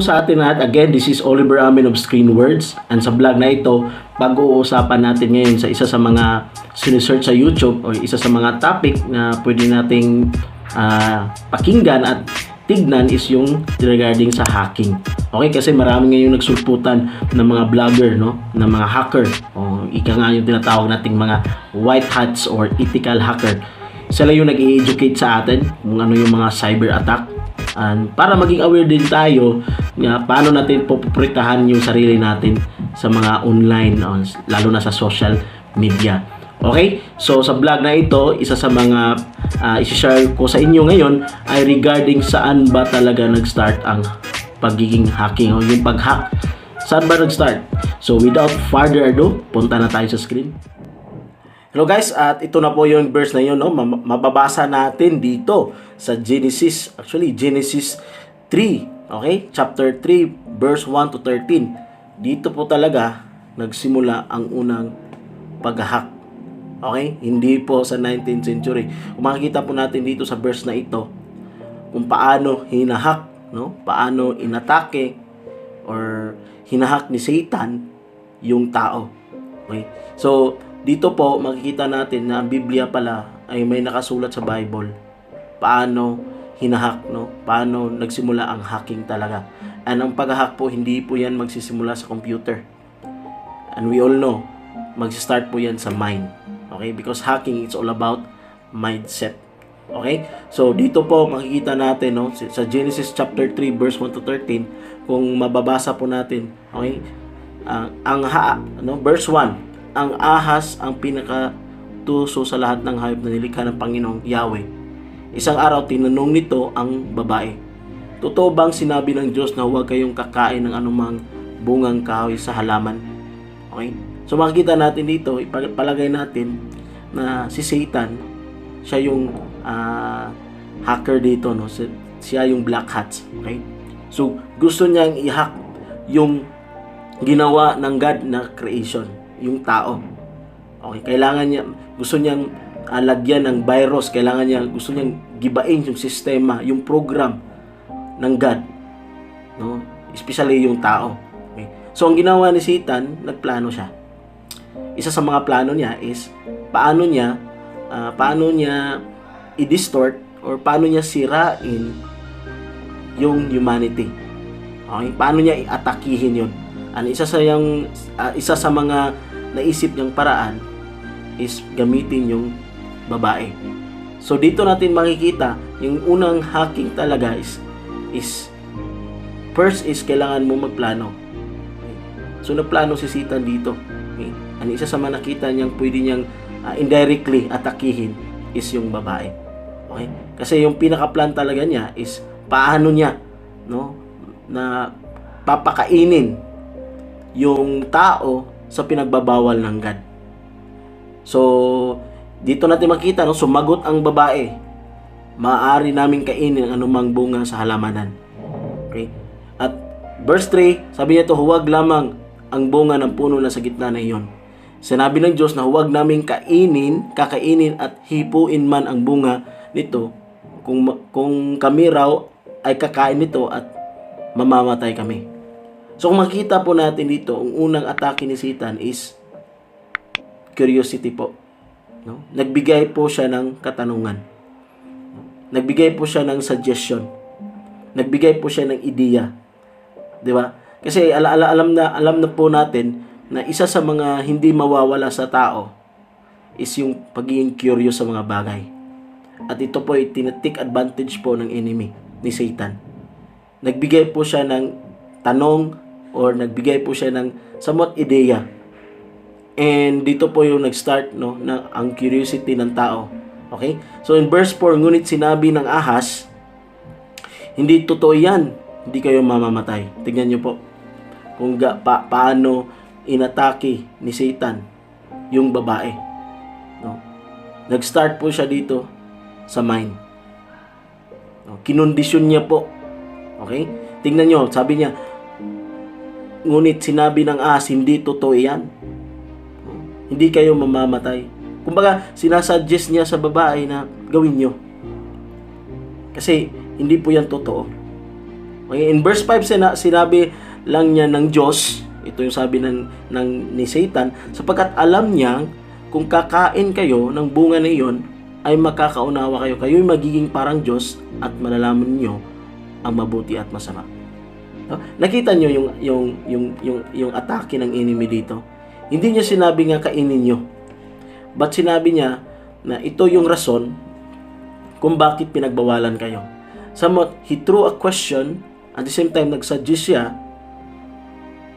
sa atin lahat. Again, this is Oliver Amin of Screen Words. And sa vlog na ito, pag-uusapan natin ngayon sa isa sa mga sinesearch sa YouTube o isa sa mga topic na pwede nating pakinggan at tignan is yung regarding sa hacking. Okay, kasi marami ngayon nagsulputan ng mga vlogger, no, ng mga hacker. O ika nga yung tinatawag nating mga white hats or ethical hacker. Sila yung nag-i-educate sa atin kung ano yung mga cyber attack. And para maging aware din tayo na paano natin poprotektahan yung sarili natin sa mga online, lalo na sa social media. Okay? So sa vlog na ito, isa sa mga isi-share ko sa inyo ngayon ay regarding saan ba talaga nag-start ang pagiging hacking o yung pag-hack. Saan ba nag-start? So without further ado, punta na tayo sa screen. Hello guys, at ito na po yung verse na yun, no? Mababasa natin dito sa Genesis, actually Genesis 3, okay? Chapter 3, verse 1 to 13. Dito po talaga nagsimula ang unang pag-hack. Okay? Hindi po sa 19th century. Kung makikita po natin dito sa verse na ito, kung paano hinahack, no? Paano inatake or hinahack ni Satan yung tao. Okay? So, dito po makikita natin na ang Biblia pala ay may nakasulat sa Bible paano hinahack, no? Paano nagsimula ang hacking talaga. And ang pag-hack po, hindi po yan magsisimula sa computer. And we all know, magsi-start po yan sa mind. Okay? Because hacking, it's all about mindset. Okay? So dito po makikita natin, no, sa Genesis chapter 3 verse 1 to 13, kung mababasa po natin, okay? Verse 1, ang ahas ang pinakatuso sa lahat ng hayop na nilikha ng Panginoong Yahweh. Isang araw tinanong nito ang babae, totoo bang sinabi ng Diyos na huwag kayong kakain ng anumang bungang kahoy sa halaman? Okay? So makikita natin dito, ipalagay natin na si Satan, siya yung hacker dito, no? Siya yung black hats. Okay? So gusto niyang i-hack yung ginawa ng God na creation, yung tao. Okay, kailangan niya, gusto niyang lagyan ng virus, gusto niyang gibain yung sistema, yung program ng God, no? Especially yung tao. Okay. So ang ginawa ni Satan, nagplano siya. Isa sa mga plano niya is paano niya i-distort or paano niya sirain yung humanity. Okay, paano niya i-atakihin yun? Isa sa mga naisip niyang paraan is gamitin yung babae. So dito natin makikita yung unang hacking talaga is first is kailangan mo magplano. Okay. So nagplano si Satan dito. Okay. Ano isa sa mga nakita niyang pwede niyang indirectly atakihin is yung babae. Okay? Kasi yung pinaka-plan talaga niya is paano niya, no, na papakainin yung tao sa pinagbabawal ng God. So, dito natin makita, no, sumagot ang babae, maaari naming kainin ang anumang bunga sa halamanan. Okay? At verse 3, sabi niya to, huwag lamang ang bunga ng puno na sa gitna na iyon. Sinabi ng Diyos na huwag naming kakainin at hipuin man ang bunga nito, kung kami raw ay kakain nito at mamamatay kami. So kung makita po natin dito, ang unang atake ni Satan is curiosity po. No? Nagbigay po siya ng katanungan. Nagbigay po siya ng suggestion. Nagbigay po siya ng ideya. 'Di ba? Kasi alam na po natin na isa sa mga hindi mawawala sa tao is yung pagiging curious sa mga bagay. At ito po ay tinatake advantage po ng enemy ni Satan. Nagbigay po siya ng tanong or nagbigay po siya ng somewhat ideya. And dito po yung nag-start, no, na ang curiosity ng tao. Okay? So in verse 4, ngunit sinabi ng ahas, hindi totoo yan, hindi kayo mamamatay. Tingnan niyo po kung paano inatake ni Satan yung babae. No? Nag-start po siya dito sa mind. No? Kinondisyon niya po. Okay? Tingnan niyo, sabi niya, ngunit sinabi ng ahas, hindi totoo yan. Hindi kayo mamamatay. Kumbaga, sinasuggest niya sa babae na gawin nyo. Kasi, hindi po yan totoo. Okay? In verse 5, sinabi lang niya ng Diyos, ito yung sabi ni Satan, sapagkat alam niya kung kakain kayo ng bunga na iyon, ay makakaunawa kayo. Kayo'y magiging parang Diyos at malalaman niyo ang mabuti at masama. No? Nakita niyo yung atake ng enemy dito. Hindi niya sinabi nga kainin niyo. But sinabi niya na ito yung rason kung bakit pinagbawalan kayo. Somewhat, he threw a question, at the same time nagsuggest siya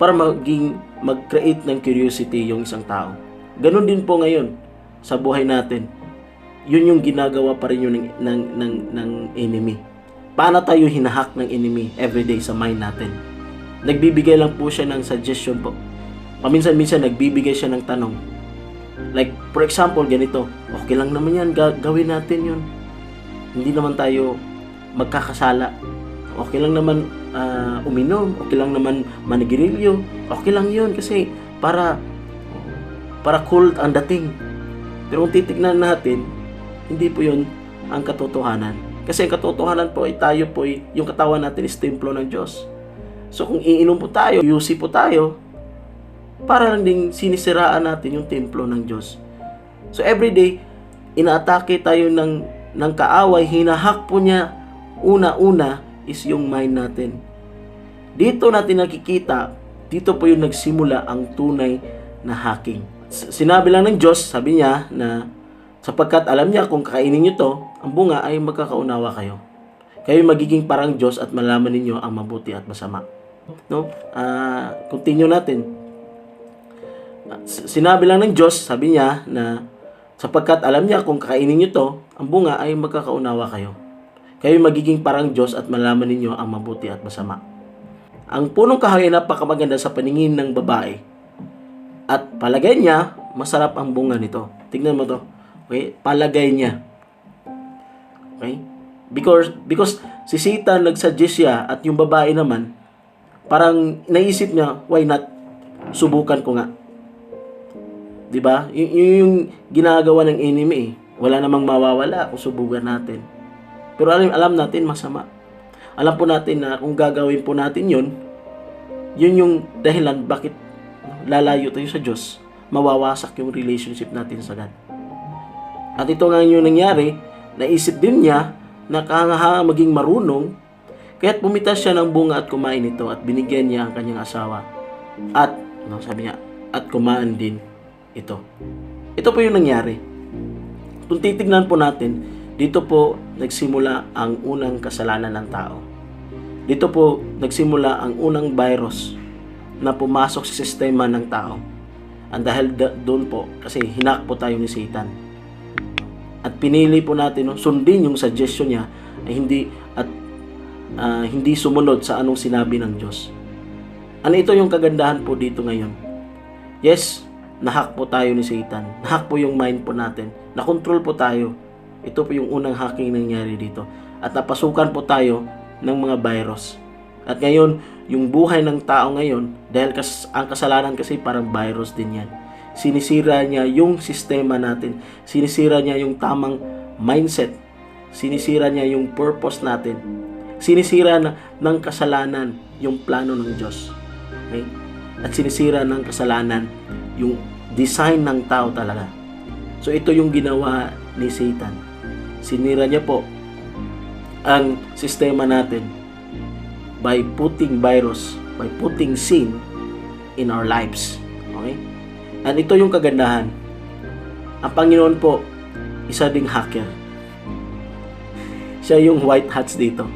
para mag-create ng curiosity yung isang tao. Ganon din po ngayon sa buhay natin. Yun yung ginagawa pa rin yun ng enemy. Paano tayo hinahack ng enemy everyday sa mind natin? Nagbibigay lang po siya ng suggestion po. Paminsan-minsan nagbibigay siya ng tanong. Like, for example, ganito. Okay lang naman yan, gawin natin yun. Hindi naman tayo magkakasala. Okay lang naman uminom. Okay lang naman manigirilyo. Okay lang yun kasi para cool ang dating. Pero kung titignan natin, hindi po yun ang katotohanan. Kasi ang katotohanan po ay tayo po, yung katawan natin is templo ng Diyos. So kung iinom po tayo, UC po tayo, para lang ding sinisiraan natin yung templo ng Diyos. So everyday, inaatake tayo ng kaaway, hinahack po niya, una-una is yung mind natin. Dito natin nakikita, dito po yung nagsimula ang tunay na hacking. Sinabi lang ng Diyos, sabi niya na sapagkat alam niya kung kakainin niyo to, ang bunga ay magkakaunawa kayo. Kayo magiging parang Diyos at malaman ninyo ang mabuti at masama. No? Continue natin. Sinabi lang ng Diyos, sabi niya na sapagkat alam niya kung kakainin niyo to, ang bunga ay magkakaunawa kayo. Kayo magiging parang Diyos at malaman ninyo ang mabuti at masama. Ang punong kahoy ay napakamaganda sa paningin ng babae. At palagay niya, masarap ang bunga nito. Tingnan mo to. Okay? Palagay niya. Okay? Because si Satan nagsuggest siya at yung babae naman, parang naisip niya, why not? Subukan ko nga. 'Di ba? Yung ginagawa ng enemy, wala namang mawawala kung subukan natin. Pero alam natin masama. Alam po natin na kung gagawin po natin yun yung dahilan bakit lalayo tayo sa Diyos. Mawawasak yung relationship natin sa God. At ito nga yung nangyari, naisip din niya na kahanga maging marunong, kaya't pumitas siya ng bunga at kumain ito at binigyan niya ang kanyang asawa. At, sabi niya, at kumain din ito. Ito po yung nangyari. Kung titignan po natin, dito po nagsimula ang unang kasalanan ng tao. Dito po nagsimula ang unang virus na pumasok sa sistema ng tao. At dahil doon po, kasi hinak po tayo ni Satan. At pinili po natin sundin yung suggestion niya ay hindi sumunod sa anong sinabi ng Diyos. Ano ito yung kagandahan po dito ngayon? Yes, nahack po tayo ni Satan. Nahack po yung mind po natin. Nakontrol po tayo. Ito po yung unang hacking nangyari dito. At napasukan po tayo ng mga virus. At ngayon, yung buhay ng tao ngayon, dahil ang kasalanan kasi parang virus din yan. Sinisira niya yung sistema natin. Sinisira niya yung tamang mindset. Sinisira niya yung purpose natin. Sinisira ng kasalanan yung plano ng Diyos. Okay? At sinisira ng kasalanan yung design ng tao talaga. So ito yung ginawa ni Satan. Sinira niya po ang sistema natin by putting virus, by putting sin in our lives. Okay? At ito yung kagandahan. Ang Panginoon po, isa ding hacker. Siya yung white hats dito.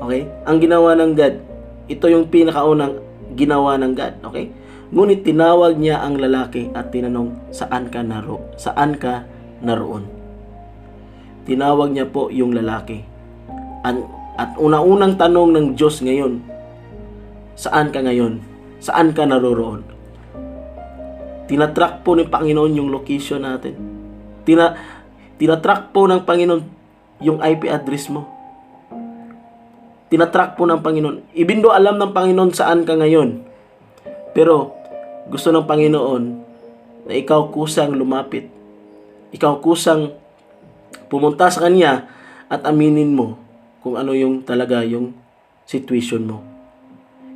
Okay? Ang ginawa ng God, ito yung pinakaunang ginawa ng God. Okay? Ngunit tinawag niya ang lalaki at tinanong, saan ka naroon? Tinawag niya po yung lalaki. At una-unang tanong ng Diyos ngayon, saan ka ngayon? Saan ka naroroon? Tinatrack po ng Panginoon yung location natin. Tinatrack po ng Panginoon yung IP address mo. Tinatrack po ng Panginoon. Ibindo alam ng Panginoon saan ka ngayon. Pero gusto ng Panginoon na ikaw kusang lumapit. Ikaw kusang pumunta sa Kanya at aminin mo kung ano yung talaga yung situation mo.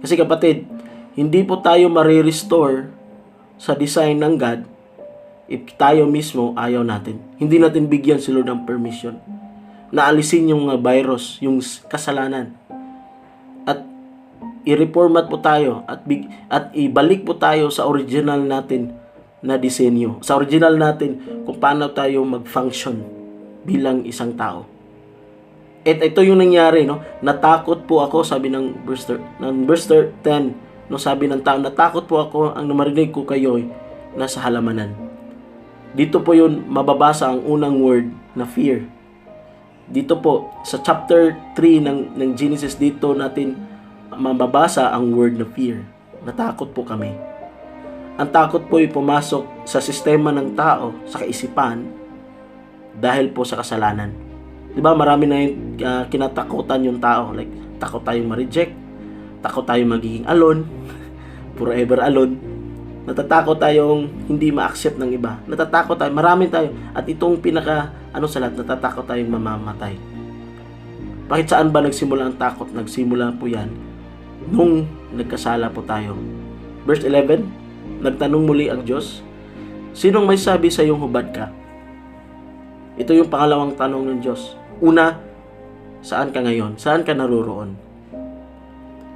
Kasi kapatid, hindi po tayo marirestore sa design ng God if tayo mismo ayaw natin. Hindi natin bigyan si Lord ng permission na alisin yung virus, yung kasalanan. At i-reformat po tayo at ibalik po tayo sa original natin na disenyo. Sa original natin kung paano tayo mag-function bilang isang tao. At ito yung nangyari, no? Natakot po ako, sabi ng verse 10, no, sabi ng tao, natakot po ako, ang namarinig ko kayo nasa halamanan. Dito po yun mababasa ang unang word na fear. Dito po sa chapter 3 ng Genesis, dito natin mababasa ang word na fear. Natakot po kami. Ang takot po ay pumasok sa sistema ng tao, sa kaisipan, dahil po sa kasalanan. Diba, marami na yung kinatakutan yung tao. Like, takot tayong ma-reject, takot tayong magiging alone, forever alone. Natatakot tayong hindi ma-accept ng iba. Natatakot tayo, marami tayo. At itong sa lahat, natatakot tayong mamamatay. Bakit saan ba nagsimula ang takot? Nagsimula po yan nung nagkasala po tayo. Verse 11, nagtanong muli ang Diyos, sinong may sabi sa iyong hubad ka? Ito yung pangalawang tanong ng Diyos. Una, saan ka ngayon? Saan ka naroroon?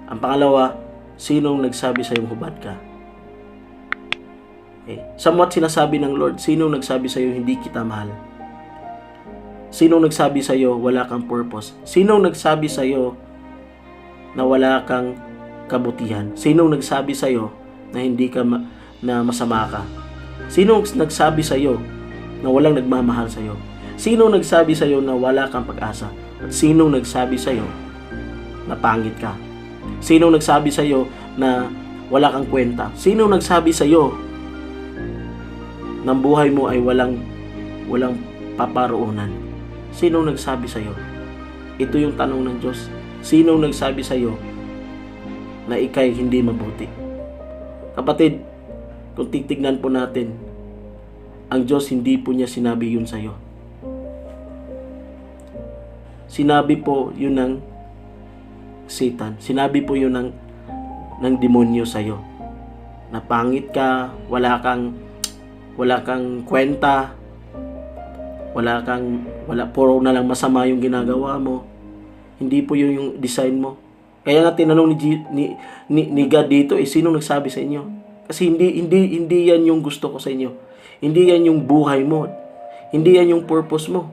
Ang pangalawa, sinong nagsabi sa iyong hubad ka? Okay. Somewhat sinasabi ng Lord, sinong nagsabi sa iyo hindi kita mahal? Sinong nagsabi sa iyo wala kang purpose? Sinong nagsabi sa iyo na wala kang kabutihan? Sinong nagsabi sa iyo na hindi ka na masama ka? Sinong nagsabi sa iyo na walang nagmamahal sa iyo? Sinong nagsabi sa iyo na wala kang pag-asa? At sinong nagsabi sa iyo na pangit ka? Sinong nagsabi sa iyo na wala kang kwenta? Sinong nagsabi sa iyo na buhay mo ay walang paparoonan? Sinong nagsabi sa iyo? Ito yung tanong ng Diyos. Sinong nagsabi sa iyo na ikay hindi mabuti? Kapatid, kung titignan po natin, ang Diyos hindi po niya sinabi yun sa iyo. Sinabi po yun ng Satan. Sinabi po yun ng demonyo sa iyo. Na pangit ka, wala kang kwenta, puro na lang masama yung ginagawa mo. Hindi po yun yung design mo. Kaya nga tinanong ni God dito, sinong nagsabi sa inyo? Kasi hindi yan yung gusto ko sa inyo. Hindi yan yung buhay mo. Hindi yan yung purpose mo.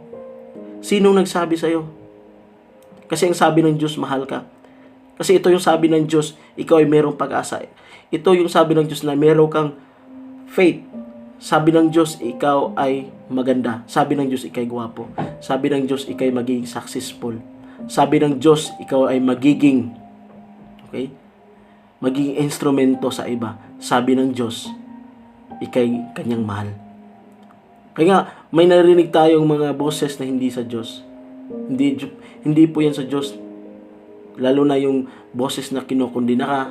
Sinong nagsabi sa iyo? Kasi ang sabi ng Diyos, mahal ka. Kasi ito yung sabi ng Diyos, ikaw ay merong pag-asa. Ito yung sabi ng Diyos na meron kang faith. Sabi ng Diyos, ikaw ay maganda. Sabi ng Diyos, ikaw ay gwapo. Sabi ng Diyos, ikaw ay magiging successful. Sabi ng Diyos, ikaw ay magiging instrumento sa iba. Sabi ng Diyos, ikay kanyang mahal. Kaya nga, may narinig tayong mga boses na hindi sa Diyos. Hindi po yan sa Diyos. Lalo na yung boses na kinukundina ka,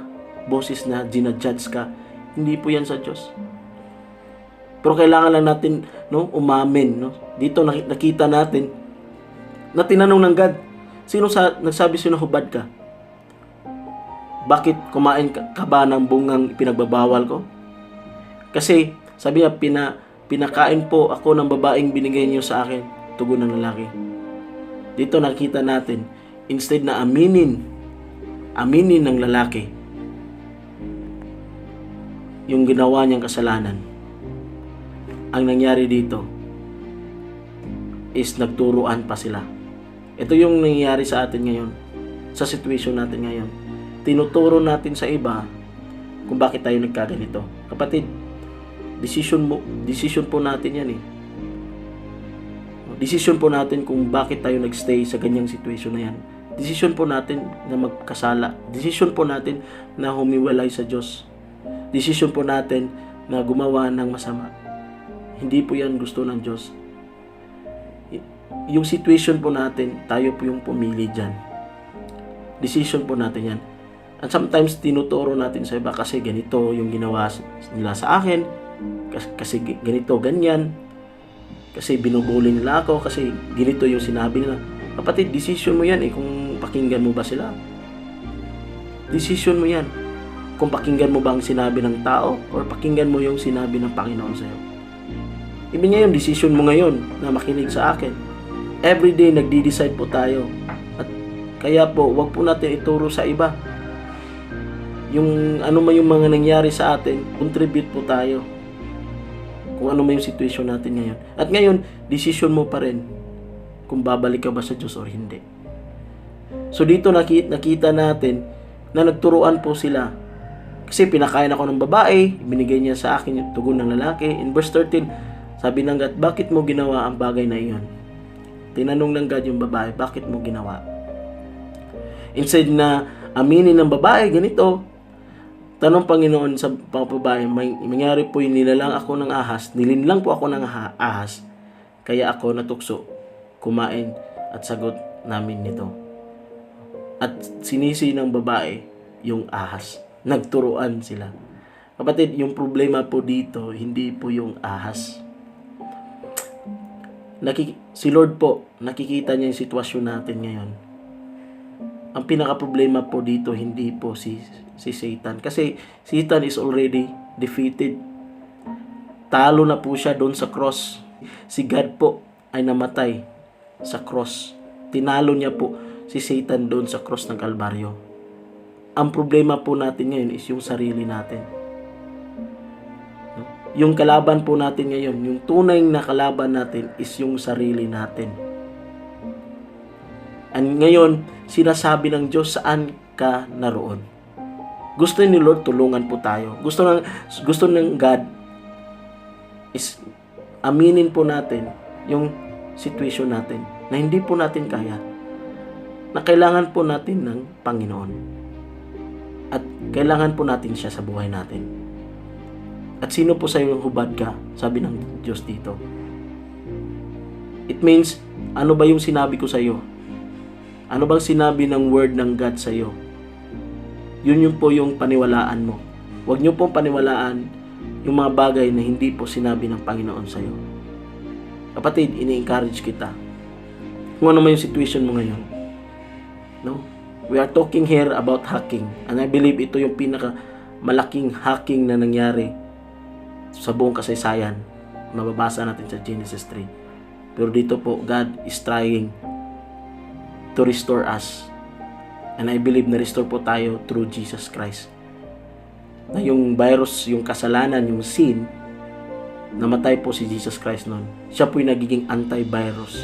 boses na ginajudge ka, hindi po yan sa Diyos. Pero kailangan lang natin umamin. Dito nakita natin na tinanong ng God, sino nagsabi sino hubad ka? Bakit kumain ka ba ng bungang pinagbabawal ko? Kasi sabi niya, pinakain po ako ng babaeng binigay niyo sa akin, tugon ng lalaki. Dito nakita natin, instead na aminin ng lalaki yung ginawa niyang kasalanan, ang nangyari dito is nagturuan pa sila. Ito yung nangyayari sa atin ngayon, sa situation natin ngayon. Tinuturo natin sa iba kung bakit tayo nagkaganito. Kapatid, decision po natin yan eh. Decision po natin kung bakit tayo nagstay sa ganyang situation na yan. Decision po natin na magkasala. Decision po natin na humiwalay sa Diyos. Decision po natin na gumawa ng masama. Hindi po yan gusto ng Diyos. Yung situation po natin, tayo po yung pumili dyan. Decision po natin yan. And sometimes tinuturo natin sa iba kasi ganito yung ginawa nila sa akin, kasi ganito, ganyan, kasi binubuli nila ako, kasi ganito yung sinabi nila. Kapatid, decision mo yan eh kung pakinggan mo ba sila. Decision mo yan. Kung pakinggan mo ba ang sinabi ng tao or pakinggan mo yung sinabi ng Panginoon sa'yo. Ibig niya yung decision mo ngayon na makinig sa akin. Everyday nagdi-decide po tayo. At kaya po, wag po natin ituro sa iba. Yung ano man yung mga nangyari sa atin, contribute po tayo. Kung ano man yung situation natin ngayon. At ngayon, decision mo pa rin kung babalik ka ba sa Diyos or hindi. So dito nakita natin na nagturuan po sila. Kasi pinakain ako ng babae, binigay niya sa akin yung tugon ng lalaki. In verse 13, sabi ng God, bakit mo ginawa ang bagay na iyon? Tinanong ng God yung babae, bakit mo ginawa? Instead na aminin ng babae, ganito, tanong Panginoon sa babae, may mangyari po yung nilalang ako ng ahas, nilinlang po ako ng ahas, kaya ako natukso, kumain at sagot namin nito. At sinisi ng babae yung ahas. Nagturuan sila. Kapatid, yung problema po dito, hindi po yung ahas. Si Lord po, nakikita niya yung sitwasyon natin ngayon. Ang pinaka-problema po dito, hindi po si Satan. Kasi Satan is already defeated. Talo na po siya doon sa cross. Si God po ay namatay sa cross. Tinalo niya po si Satan doon sa cross ng Kalbaryo. Ang problema po natin ngayon is yung sarili natin. Yung kalaban po natin ngayon, yung tunay na kalaban natin is yung sarili natin. And ngayon, sinasabi ng Diyos, saan ka naroon? Gusto ni Lord, tulungan po tayo. Gusto ng God is aminin po natin yung situation natin na hindi po natin kaya, na kailangan po natin ng Panginoon. At kailangan po natin siya sa buhay natin. At sino po sa iyo hubad ka? Sabi ng Diyos dito. It means, ano ba yung sinabi ko sa iyo? Ano bang sinabi ng word ng God sa iyo? Yun po yung paniwalaan mo. Huwag niyo pong paniwalaan yung mga bagay na hindi po sinabi ng Panginoon sa iyo. Kapatid, ini-encourage kita. Kung ano man yung situation mo ngayon. No? We are talking here about hacking. And I believe ito yung pinaka-malaking hacking na nangyari sa buong kasaysayan. Mababasa natin sa Genesis 3. Pero dito po, God is trying to restore us. And I believe na-restore po tayo through Jesus Christ. Na yung virus, yung kasalanan, yung sin, namatay po si Jesus Christ noon. Siya po yung nagiging antivirus.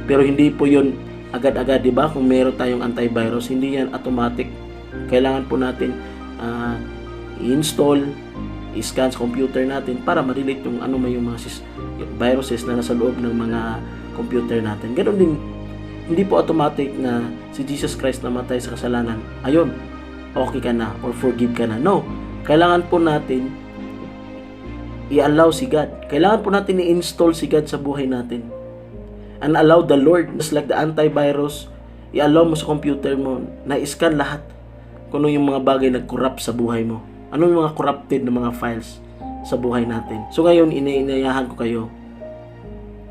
Pero hindi po yun agad-agad, di ba? Kung meron tayong antivirus, hindi yan automatic. Kailangan po natin i-install, i-scan sa computer natin para ma-relate yung ano may yung mga yung viruses na nasa loob ng mga computer natin. Ganoon din, hindi po automatic na si Jesus Christ namatay sa kasalanan, ayun, okay ka na or forgive ka na. No. Kailangan po natin i-allow si God. Kailangan po natin i-install si God sa buhay natin. And allow the Lord, just like the antivirus, i-allow mo sa computer mo na i-scan lahat kung ano yung mga bagay na corrupt sa buhay mo. Ano yung mga corrupted na mga files sa buhay natin. So ngayon, inayahan ko kayo.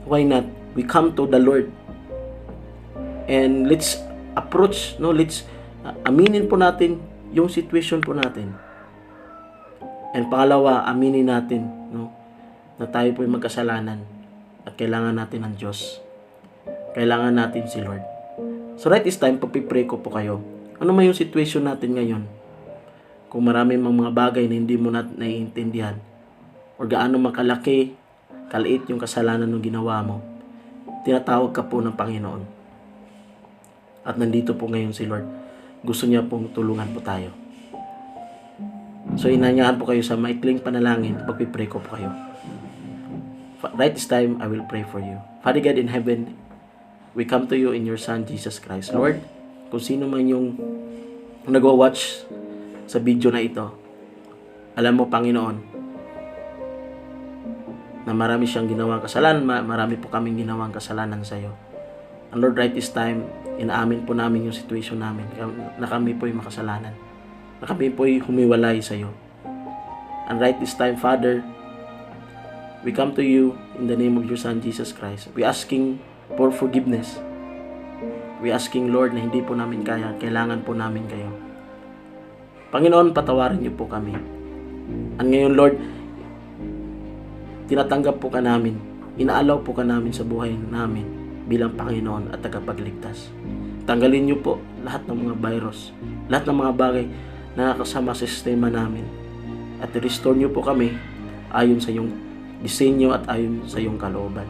Why not? We come to the Lord. And let's approach, no? Let's aminin po natin yung situation po natin. And pangalawa, aminin natin, no? Na tayo po yung magkasalanan at kailangan natin ng Diyos. Kailangan natin si Lord. So right this time, pagpipray ko po kayo. Ano man yung situation natin ngayon? Kung marami mga bagay na hindi mo naiintindihan or gaano makalaki, kaliit yung kasalanan na ginawa mo, tinatawag ka po ng Panginoon. At nandito po ngayon si Lord. Gusto niya pong tulungan po tayo. So inanyahan po kayo sa maikling panalangin, pagpipray ko po kayo. Right this time, I will pray for you. Father God in heaven, we come to you in your Son, Jesus Christ. Lord, kung sino man yung nagwa-watch sa video na ito, alam mo, Panginoon, na marami siyang ginawang kasalanan, marami po kaming ginawang kasalanan sa iyo. And Lord, right this time, inaamin po namin yung situation namin, na kami po yung makasalanan, na kami po yung humiwalay sa iyo. And right this time, Father, we come to you in the name of your Son, Jesus Christ. We asking for forgiveness. We asking Lord na hindi po namin kaya, kailangan po namin kayo. Panginoon, patawarin niyo po kami. At ngayon, Lord, tinatanggap po ka namin, inaalaw po ka namin sa buhay namin bilang Panginoon at tagapagligtas. Tanggalin niyo po lahat ng mga virus, lahat ng mga bagay na nakasama sa sistema namin. At restore niyo po kami ayon sa iyong disenyo at ayon sa iyong kalooban.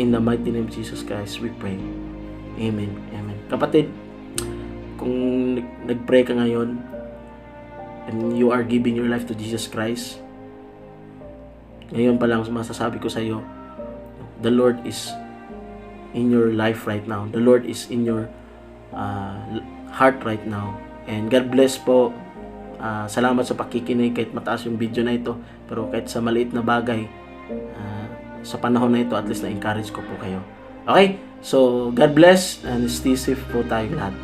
In the mighty name of Jesus Christ, we pray. Amen. Amen. Kapatid, kung nag-pray ka ngayon and you are giving your life to Jesus Christ, ngayon pa lang masasabi ko sa iyo, the Lord is in your life right now. The Lord is in your heart right now. And God bless po. Salamat sa pakikinig kahit mataas yung video na ito. Pero kahit sa maliit na bagay, sa panahon na ito, at least na-encourage ko po kayo. Okay? So, God bless and stay safe po tayo lahat.